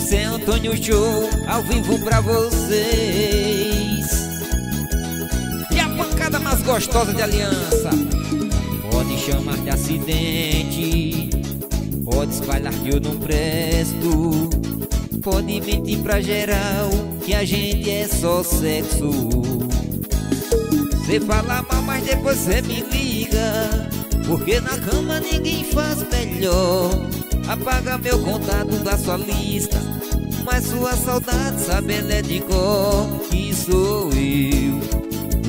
Zé Antônio Show, ao vivo pra vocês. E a pancada mais gostosa de Aliança. Pode chamar de acidente, pode espalhar que eu não presto, pode mentir pra geral que a gente é só sexo. Cê fala mal, mas depois cê me liga, porque na cama ninguém faz melhor. Apaga meu contato da sua lista, mas sua saudade sabe ela é de cor. Que sou eu,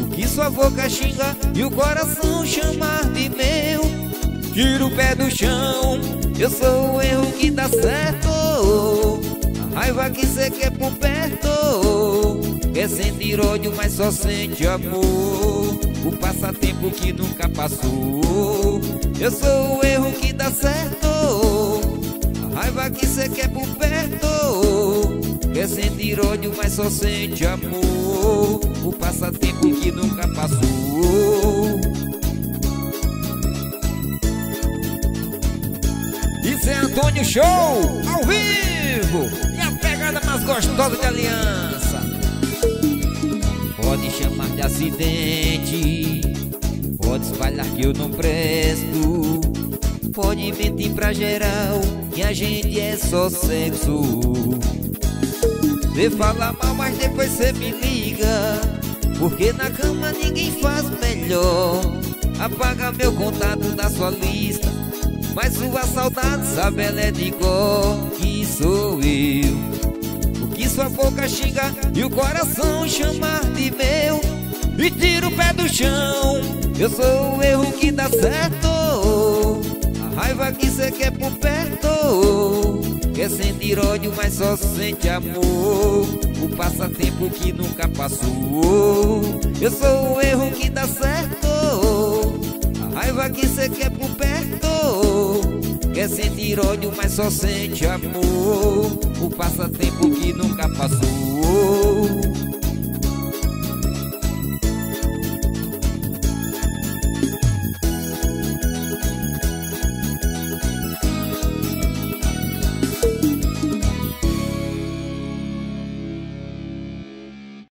o que sua boca xinga e o coração chamar de meu. Tira o pé do chão, eu sou o erro que dá certo. A raiva que cê quer por perto, quer sentir ódio, mas só sente amor. O passatempo que nunca passou, eu sou o erro que dá certo. A raiva que cê quer por perto, quer sentir ódio, mas só sente amor. O passatempo que nunca passou. E Zé Antônio Show, ao vivo. E a pegada mais gostosa de Aliança. Pode chamar de acidente, pode espalhar que eu não presto, pode mentir pra geral que a gente é só sexo. Cê fala mal, mas depois cê me liga, porque na cama ninguém faz melhor. Apaga meu contato da sua lista, mas sua saudade sabe ela é de cor. Que sou eu, o que sua boca xinga e o coração chamar de meu. E tira o pé do chão, eu sou o erro que dá certo. A raiva que cê quer por perto, quer sentir ódio, mas só sente amor. O passatempo que nunca passou, eu sou o erro que dá certo. A raiva que cê quer por perto, quer sentir ódio, mas só sente amor. O passatempo que nunca passou.